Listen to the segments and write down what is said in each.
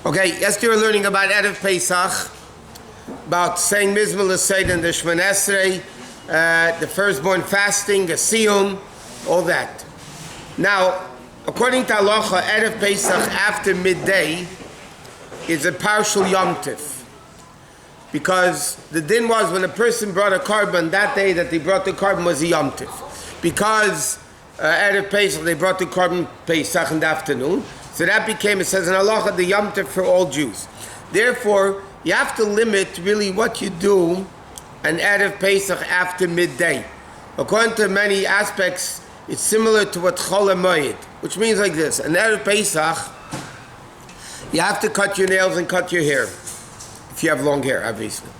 Okay, yesterday we were learning about Erev Pesach, about saying Mizmor L'Seid and the Shemon Esrei, the firstborn fasting, the Siyum, all that. Now, according to halacha, Erev Pesach after midday is a partial Yom Tif. Because the din was when a person brought a carbon, that day that they brought the carbon was a Yom Tif. Because Erev Pesach, they brought the carbon Pesach in the afternoon. So that became, it says in halacha, the Yom Tov for all Jews. Therefore, you have to limit really what you do an Erev Pesach after midday. According to many aspects, it's similar to what Chol HaMoed, which means like this. An Erev Pesach, you have to cut your nails and cut your hair. If you have long hair, obviously.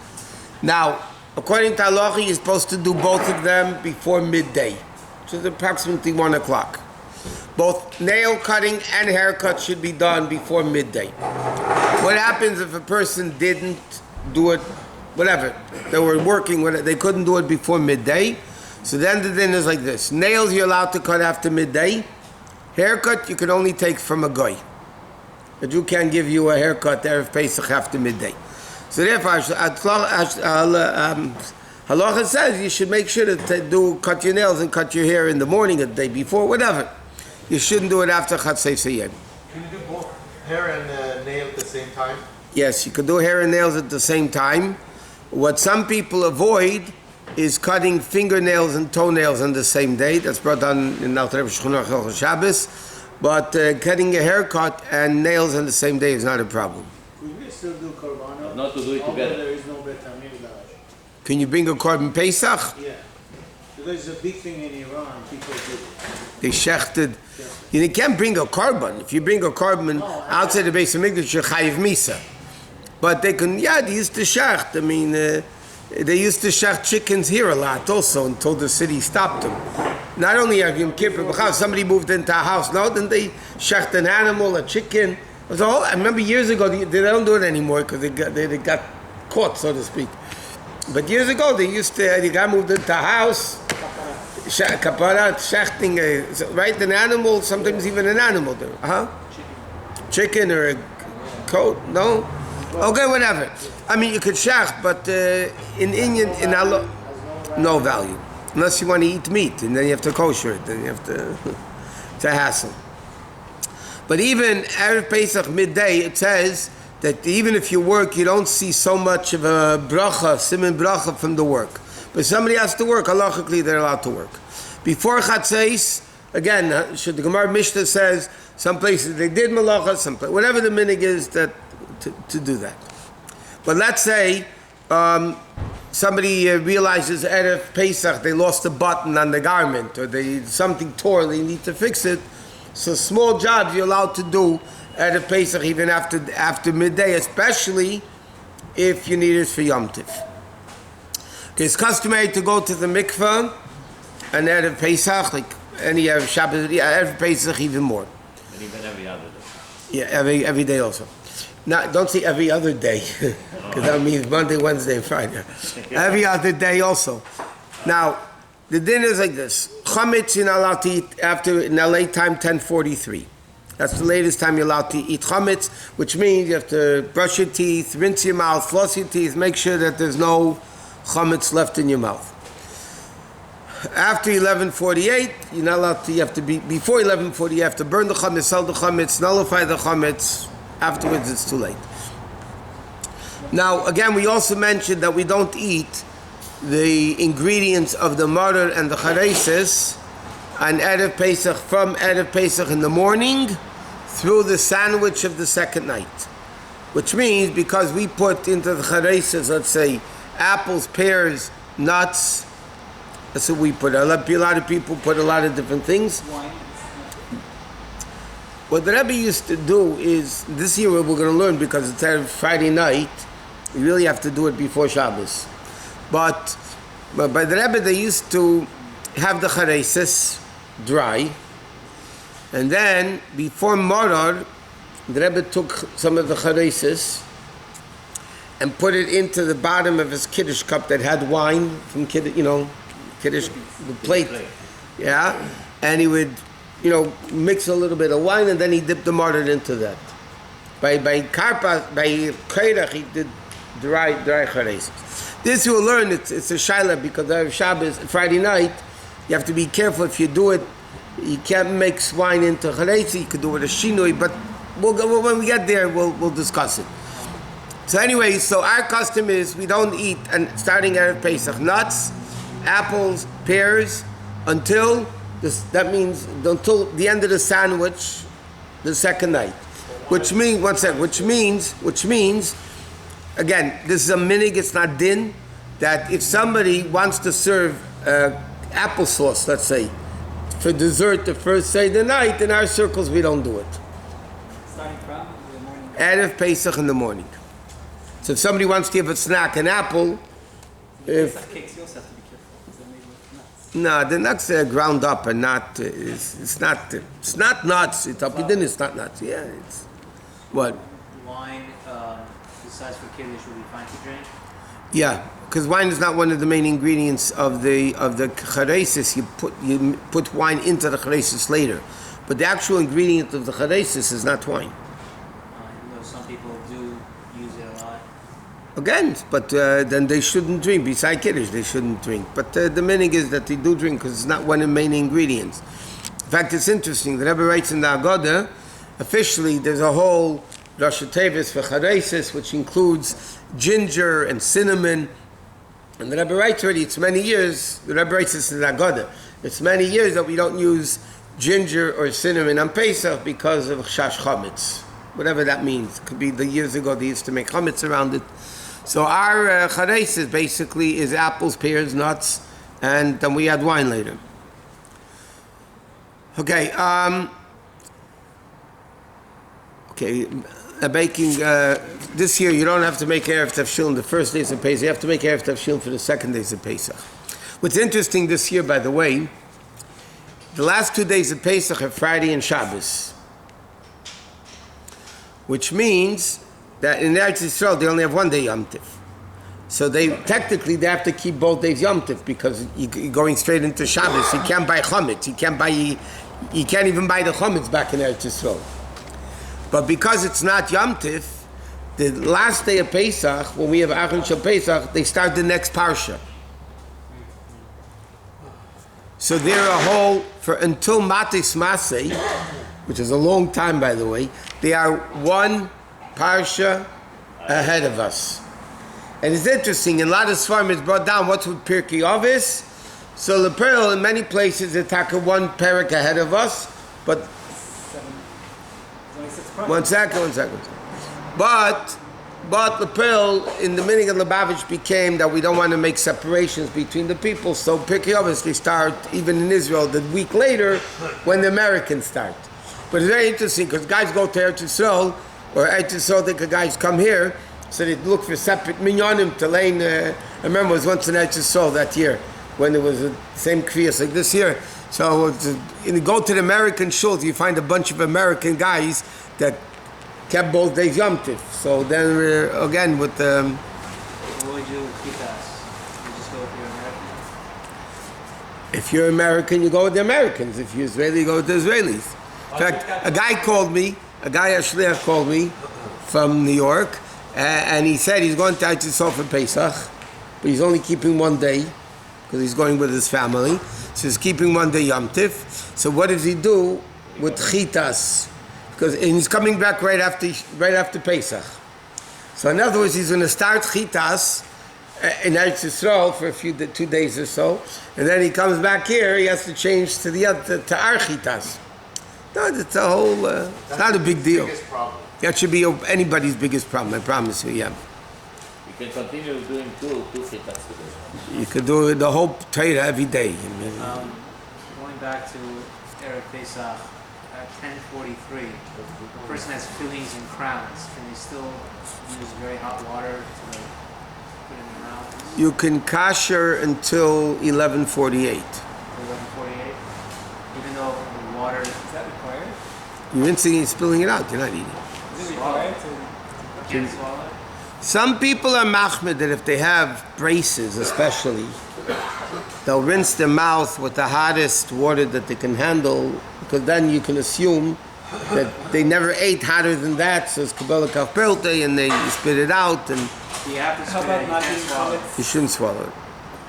Now, according to halacha, you're supposed to do both of them before midday, which is approximately 1 o'clock. Both nail cutting and haircut should be done before midday. What happens if a person didn't do it, whatever, they were working with it, they couldn't do it before midday? So then the din is like this. Nails you're allowed to cut after midday. Haircut you can only take from a goy. A Jew can't give you a haircut there of Pesach after midday. So therefore, halacha says you should make sure to cut your nails and cut your hair in the morning or the day before, whatever. You shouldn't do it after Chatzei Siyem. Can you do both hair and nail at the same time? Yes, you can do hair and nails at the same time. What some people avoid is cutting fingernails and toenails on the same day. That's brought down in Al Tereb Shechunah Chol Shabbos. But cutting a haircut and nails on the same day is not a problem. Could we still do korbanot? Not to do it together. There is no Bet HaMikdash. Can you bring a korban Pesach? Yeah. Because it's a big thing in Iran. People do it. They shechted. You can't bring a korban. If you bring a korban outside the Bais Din, you're chayiv misa. But they can, they used to shecht. I mean, they used to shecht chickens here a lot also until the city stopped them. Not only have Yom Kippur, but somebody moved into a house, then they shecht an animal, a chicken. I remember years ago, they don't do it anymore because they got caught, so to speak. But years ago, the guy moved into a house, kapara, shechting, right? An animal, sometimes even an animal. Chicken or a goat? No? Okay, whatever. I mean, you could shecht, but in Indian, in Allah, no value. Unless you want to eat meat, and then you have to kosher it, then you have to, it's a hassle. But even Erev Pesach midday, it says that even if you work, you don't see so much of a bracha, siman bracha from the work. But somebody has to work, halachically they're allowed to work. Before Chatzos, again, the Gemara Mishnah says, some places they did malacha, some places, whatever the minig is that to do that. But let's say somebody realizes Erev Pesach, they lost a button on the garment, or something tore, they need to fix it. So small jobs you're allowed to do Erev Pesach even after midday, especially if you need it for Yom Tiv. Okay, it's customary to go to the mikveh and Erev Pesach, like any Erev Shabbos, Erev Pesach even more. And even every other day. Yeah, every day also. Now, don't say every other day, because that means Monday, Wednesday, and Friday. Every other day also. Now, the dinner is like this. Chametz you're not allowed to eat in the late time, 10:43. That's the latest time you're allowed to eat chametz, which means you have to brush your teeth, rinse your mouth, floss your teeth, make sure that there's no chametz left in your mouth. After 11:48, you're not allowed to. You have to be before 11:40. You have to burn the chametz, sell the chametz, nullify the chametz. Afterwards, it's too late. Now, again, we also mentioned that we don't eat the ingredients of the maror and the charesis on Erev Pesach, from Erev Pesach in the morning through the sandwich of the second night. Which means, because we put into the charesis, let's say, apples, pears, nuts, that's what we put. A lot of people put a lot of different things. What the Rebbe used to do is, this year we're going to learn because it's Friday night, you really have to do it before Shabbos. But by the Rebbe, they used to have the charesis dry, and then before Maror, the Rebbe took some of the charesis and put it into the bottom of his kiddush cup that had wine from kiddush, kiddush, the plate. And he would mix a little bit of wine, and then he dipped the martyr into that. By Kairach, he did dry charesis. This you will learn, it's a shaila, because I have Shabbos, Friday night, you have to be careful if you do it. You can't mix wine into charesis, you could do it with a shinui, but when we get there, we'll discuss it. So anyway, so our custom is we don't eat, and starting Erev Pesach, nuts, apples, pears, until the end of the sandwich, the second night. Which means, again, this is a minig, it's not din, that if somebody wants to serve applesauce, let's say, for dessert the first day of the night, in our circles we don't do it. Starting from the morning? Erev Pesach in the morning. So if somebody wants to give a snack, an apple, Pesach cakes, you also have to be careful, because they're made with nuts. no, the nuts are ground up and not, it's not nuts, it's up, it's not nuts, yeah, it's, what? Wine, besides for kiddush, would be fine to drink? Yeah, because wine is not one of the main ingredients of the charesis. You put wine into the charesis later, but the actual ingredient of the charesis is not wine. Even though some people do use it a lot. Again, but then they shouldn't drink. Beside kiddush, they shouldn't drink. But the meaning is that they do drink because it's not one of the main ingredients. In fact, it's interesting. The Rebbe writes in the Agoda, officially, there's a whole Rosh Tevis for charesis, which includes ginger and cinnamon. And the Rebbe writes already, it's many years, the Rebbe writes this in the Agoda, it's many years that we don't use ginger or cinnamon on Pesach because of Chash Chametz. Whatever that means. It could be the years ago they used to make chametz around it. So our charesis basically is apples, pears, nuts, and then we add wine later. Okay, baking, this year you don't have to make Erev Tavshilin the first days of Pesach, you have to make Erev Tavshilin for the second days of Pesach. What's interesting this year, by the way, the last 2 days of Pesach are Friday and Shabbos, which means that in Eretz Yisrael they only have 1 day Yom Tiv. So they have to keep both days Yom Tiv because you're going straight into Shabbos. You can't buy chametz. You can't even buy the chametz back in Eretz Yisrael. But because it's not Yom Tiv, the last day of Pesach, when we have Achron Shel Pesach, they start the next parsha. So they're a whole, until Matis Masei, which is a long time by the way, they are one parsha ahead of us. And it's interesting, in a lot of Sfarim it's brought down, what's with Pirkei Avos? So the Pearl, in many places, they take one parak ahead of us, but one second. But the Pearl in the meaning of Lubavitch became that we don't want to make separations between the people. So Pirkei Avos, they start even in Israel the week later when the Americans start. But it's very interesting because guys go to Eretz Yisrael, or Eretz Yisrael, the guys come here, so they look for separate minyanim to lane. I remember it was once in Eretz Yisrael that year when there was the same kriyas like this year. So you go to the American shuls, you find a bunch of American guys that kept both days Yom Tiv. So then we're again with What would you keep us? You just go with your American? if you're American, you go with the Americans. If you're Israeli, you go with the Israelis. In fact, a guy Ashliach called me from New York, and he said he's going to Eretz Yisrael for Pesach, but he's only keeping 1 day because he's going with his family. So he's keeping 1 day Yom Tiv. So what does he do with chitas? And he's coming back right after Pesach. So in other words, he's going to start chitas in Eretz Yisrael for 2 days or so, and then he comes back here. He has to change to our chitas. No, it's a whole. It's not a big deal. That should be anybody's biggest problem. I promise you. Yeah. You can continue doing two chitas today. You could do the whole Torah every day. Going back to Erev Pesach, at 10:43, the person has fillings and crowns. Can they still use very hot water to put in their mouth? You can kasher until 11:48. 11:48, even though the water is that required? You're instantly spilling it out. You're not eating. Is it required to can't swallow it? Some people are machmed that if they have braces, especially, they'll rinse their mouth with the hottest water that they can handle, because then you can assume that they never ate hotter than that, so it's Kabbalah Kafpelte, and they spit it out, and You have to How spit it, about you not can't eating swallow it. chametz? you shouldn't swallow it.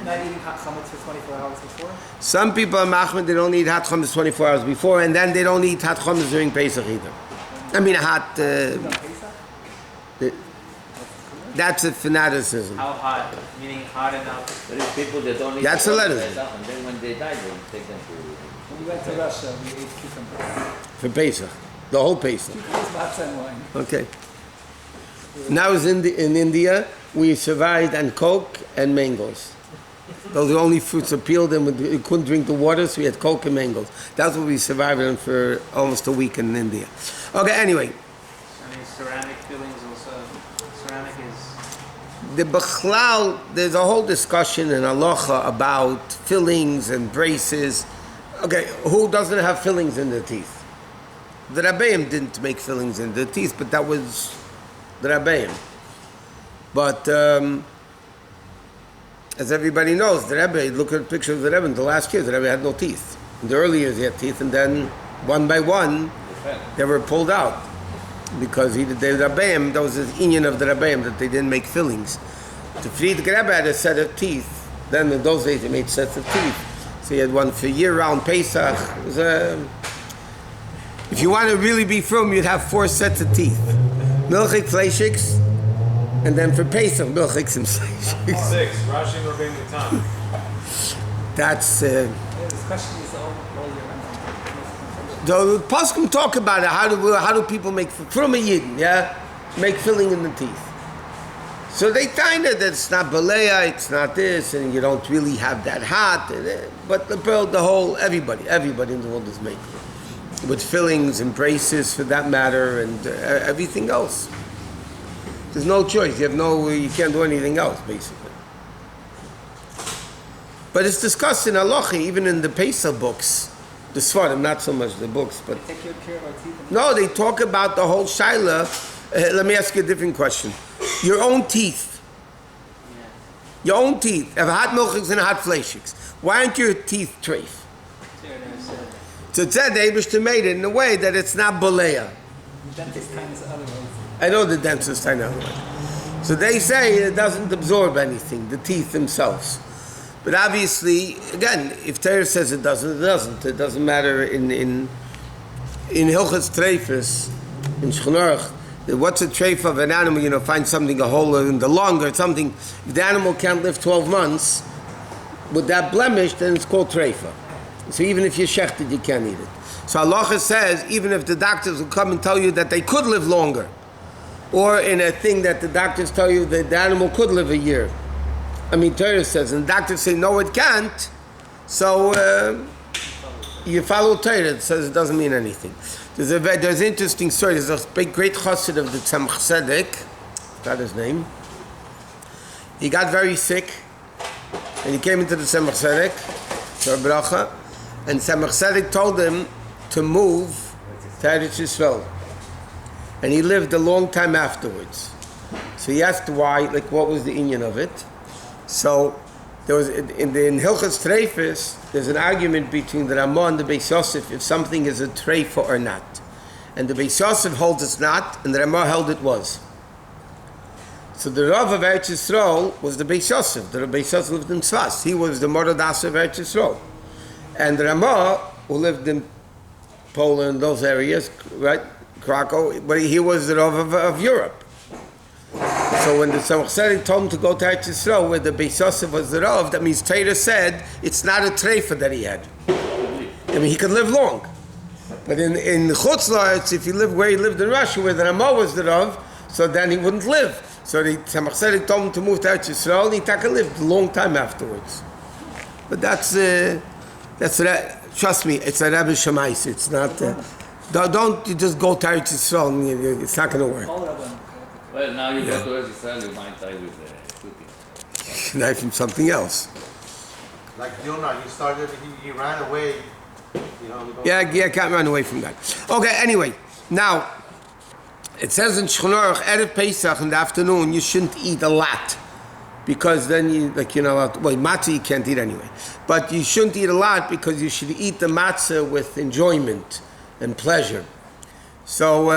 Not eating hot chametz for 24 hours before? Some people are machmir, they don't eat hot chametz 24 hours before, and then they don't eat hot chametz during Pesach either. I mean, hot, On Pesach? that's a fanaticism. How hot? Meaning hot enough. There is people that don't eat That's a letter. Pesach, and then when they die, they take them to... When we went to Russia, we ate cucumbers. For Pesach, the whole Pesach. Cucumbers, matzah, and wine. Okay. Now I was in India, we survived on Coke and mangoes. Those were the only fruits that peeled, and we couldn't drink the water, so we had Coke and mangoes. That's what we survived on for almost a week in India. Okay, anyway, I mean, ceramic fillings also. Ceramic is. the Bechlal, there's a whole discussion in halacha about fillings and braces. Okay, who doesn't have fillings in their teeth? The Rabbeim didn't make fillings in their teeth, but that was the Rabbeim. But as everybody knows, the Rebbe, look at pictures of the Rebbe in the last years, the Rebbe had no teeth. In the early years he had teeth, and then one by one, they were pulled out. Because the Rabbeim, that was the inyan of the Rabbeim, that they didn't make fillings. To feed the Rebbe had a set of teeth. Then in those days they made sets of teeth. So he had one for year-round Pesach. It was if you want to really be frum, you'd have 4 sets of teeth. Milchik, fleishiks, and then for Pesach, milchiks and fleishiks. 6. Rashi and Rabbeinu Tam. That's... Yeah, this question is all year round. the Poskim talk about it. How do people make from a yidden? Yeah, make filling in the teeth. So they find it that it's not balea, it's not this, and you don't really have that hot. But the whole everybody in the world is making with fillings and braces for that matter, and everything else. There's no choice. You can't do anything else basically. But it's discussed in halacha, even in the Pesach books. The Svarim, not so much the books, but... Take good care of our teeth. No, they talk about the whole shaila. Let me ask you a different question. Your own teeth. Your own teeth. Have hot milchiks and hot fleishiks. Why aren't your teeth treif? So it said the Eibishter made it in a way that it's not balea. The dentist kind of otherwise. I know the dentist, I know. So they say it doesn't absorb anything, the teeth themselves. But obviously, again, if Torah says it doesn't, it doesn't. It doesn't matter in Hilchas Treifus, in Shulchan Aruch, what's a treif of an animal, find something, a hole in the lung or something. If the animal can't live 12 months with that blemish, then it's called treifa. So even if you're shechted, you can't eat it. So halacha says, even if the doctors will come and tell you that they could live longer, or in a thing that the doctors tell you that the animal could live a year. I mean, Torah says, and the doctors say, no, it can't. So you follow Torah. It says it doesn't mean anything. There's an interesting story. There's a great chassid of the Tzemach Tzedek, that's his name. He got very sick, and he came into the Tzemach Tzedek, to Bracha, and Tzemach Tzedek told him to move to Eretz Yisrael. And he lived a long time afterwards. So he asked why, what was the inyan of it? So there was in Hilchas Treifus, there's an argument between the Ramah and the Bais Yosef if something is a treifa or not. And the Bais Yosef holds it's not, and the Ramah held it was. So the Rav of Eretz Yisrael was the Bais Yosef. The Bais Yosef lived in Tzfas. He was the Morodas of Eretz Yisrael. And the Ramah, who lived in Poland, those areas, right, Krakow, but he was the Rav of Europe. So when the Tzemach Tzedek told him to go to Eretz Yisrael, where the Bais Yosef was the Rav, that means Torah said it's not a treifa that he had. I mean, he could live long. But in Chutz La'aretz, if he lived where he lived in Russia, where the Ramah was the Rav, so then he wouldn't live. So the Tzemach Tzedek told him to move to Eretz Yisrael, and he lived a long time afterwards. But that's trust me, it's a Rebbe Shemais. It's not. Don't you just go to Eretz Yisrael. It's not going to work. Well, now you go to Eretz Yisrael, you might die with cooking. Knife from something else. Like Yonah, he ran away. Yeah, can't run away from that. Okay, anyway, now it says in Shulchan Aruch, Erev Pesach in the afternoon, you shouldn't eat a lot. Because then matzah you can't eat anyway. But you shouldn't eat a lot because you should eat the matzah with enjoyment and pleasure. So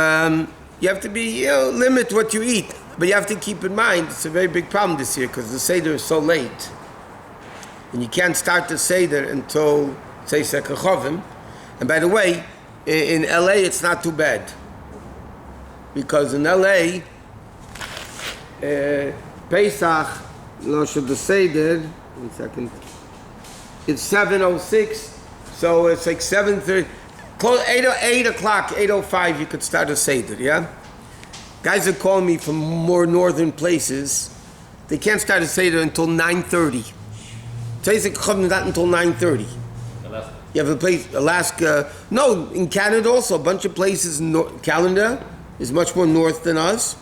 you have to be, limit what you eat. But you have to keep in mind, it's a very big problem this year because the Seder is so late. And you can't start the Seder until, say, Sekachovim. And by the way, in LA, it's not too bad. Because in LA, Pesach, the Seder, 1 second, it's 7:06, so it's like 7:30. Call 8 o'clock, 8:05, you could start a Seder, yeah? Guys are calling me from more northern places. They can't start a Seder until 9:30. Today's not until 9:30. Alaska. You have a place, Alaska. No, in Canada also, a bunch of places. Canada is much more north than us.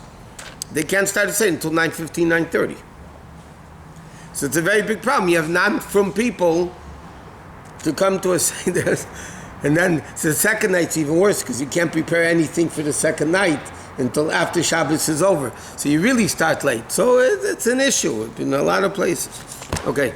They can't start a Seder until 9:15, 9:30. So it's a very big problem. You have non-from people to come to a Seder. And then so the second night's even worse because you can't prepare anything for the second night until after Shabbos is over. So you really start late. So it's an issue in a lot of places. Okay.